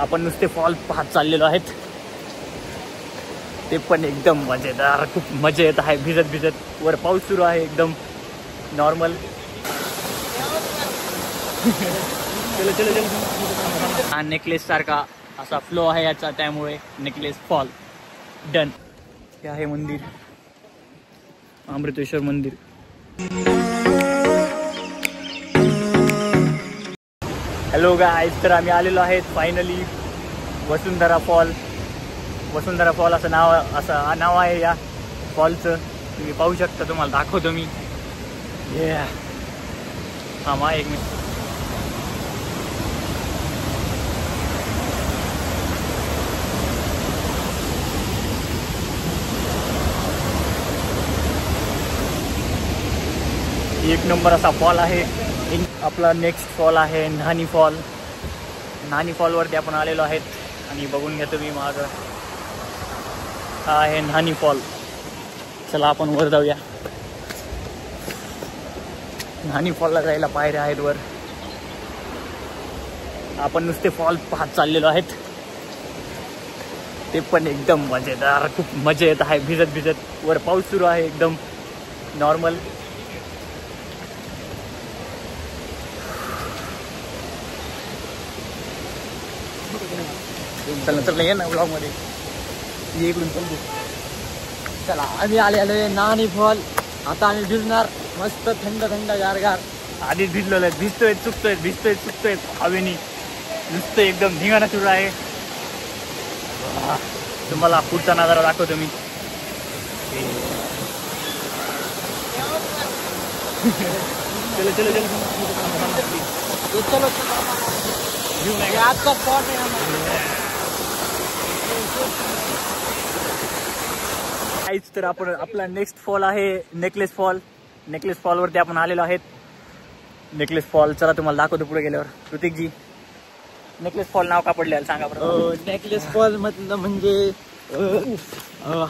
आपण नुसते फॉल पाहत चाललेलो आहेत, ते पण एकदम मजेदार. खूप मजा येत आहे भिजत भिजत. वर पाऊस सुरू आहे एकदम नॉर्मल. चलो चलो चलो. हा नेकलेस सारखा असा फ्लो आहे याचा, त्यामुळे नेकलेस फॉल डन. हे आहे मंदिर, अमृतेश्वर मंदिर. हॅलो गाईज, तर आम्ही आलेलो आहेत फायनली वसुंधरा फॉल. वसुंधरा फॉल असं नाव आहे या फॉलचं. तुम्ही पाहू शकता, तुम्हाला दाखवतो मी. हा एक मिनिट. एक नंबर असा फॉल आहे. आपला नेक्स्ट फॉल आहे न्हाणी फॉल. न्हाणी फॉलवरती आपण आलेलो आहेत आणि बघून घ्या तुम्ही मागं. हा आहे न्हाणी फॉल. चला आपण वर जाऊया. न्हाणी फॉलला जायला पायऱ्या आहेत वर. आपण नुसते फॉल पाहत चाललेलो आहेत, ते पण एकदम मजेदार. खूप मजा येत आहे भिजत भिजत. वर पाऊस सुरू आहे एकदम नॉर्मल. चला ये ना ब्लॉग मध्ये ये इकडून समजू. चला आम्ही आलेलो आहे न्हाणी फॉल. आता आम्ही भिजणार मस्त थंड थंड गारगार. आधीच भिजलेलो आहे. भिजतोय चुकतोय हवेनी. नुसतं एकदम धिंगाणा सुरू आहे. तुम्हाला पुढचा नजारा दाखवतो मी. चलो चलो चलो चलो. आजचा स्पॉट आहे. तर आपण आपला नेक्स्ट फॉल आहे नेकलेस फॉल. नेकलेस फॉलवरती आपण आलेलो आहेत. नेकलेस फॉल चला तुम्हाला दाखवतो पुढे गेल्यावर. ऋतिकजी, नेकलेस फॉल नाव का पडले सांगा बरं. नेकलेस फॉल म्हटलं म्हणजे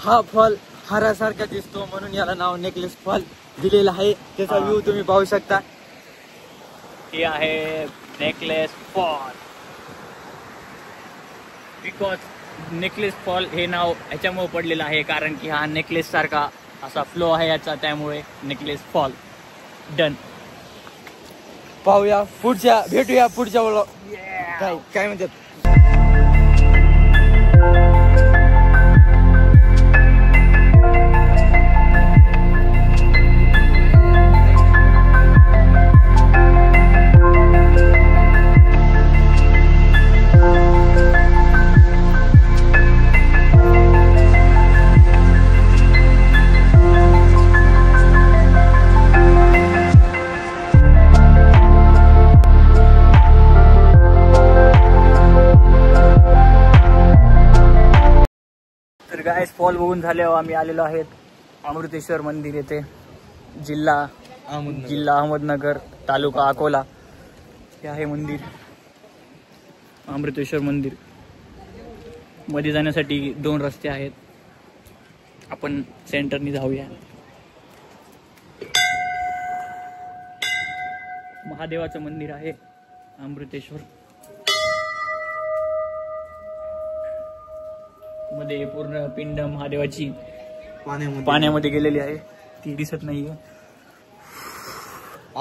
हा फॉल हारासारखा दिसतो म्हणून याला नाव नेकलेस फॉल दिलेलं आहे. त्याचा व्ह्यू तुम्ही पाहू शकता. हे आहे necklace fall. Because necklace fall हे नाव ह्याच्यामुळे पडलेलं आहे कारण की हा नेकलेस सारखा असा फ्लो आहे याचा, त्यामुळे नेकलेस फॉल डन. पाहूया भेटूया पुढच्या व्लॉग. काय म्हणतात. गाइस फॉल बघून झाल्यावर आम्ही आलेलो आहेत अमृतेश्वर मंदिर येथे. जिल्हा अहमदनगर, तालुका अकोला. हे आहे मंदिर अमृतेश्वर मंदिर. मध्ये जाण्यासाठी 2 रस्ते आहेत. आपण सेंटरनी जाऊया. महादेवाचं मंदिर आहे अमृतेश्वर. मध्ये पूर्ण पिंड महादेवाची पाण्यामध्ये गेलेली आहे. ती दिसत नाहीये.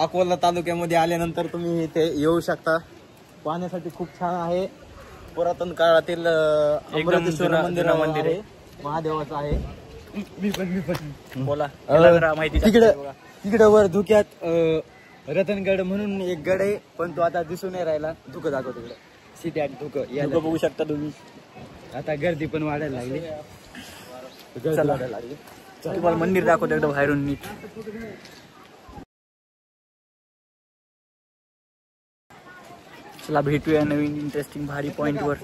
अकोला तालुक्यामध्ये आल्यानंतर तुम्ही इथे येऊ शकता. पाहण्यासाठी खूप छान आहे. पुरातन काळातील अमृतेश्वर मंदिर आहे. महादेवाचं आहे. मी पण बोला माहिती. तिकडे वर धुक्यात रतनगड म्हणून एक गड आहे, पण तो आता दिसून नाही राहिला. धुकं दाखव तिकडे. सिटी धुकं याला बघू शकता तुम्ही. आता गर्दी पण वाढायला लागली. तुम्हाला मंदिर दाखवतो एकदम बाहेरून नीट. चला भेटूया नवीन इंटरेस्टिंग भारी पॉइंट वर.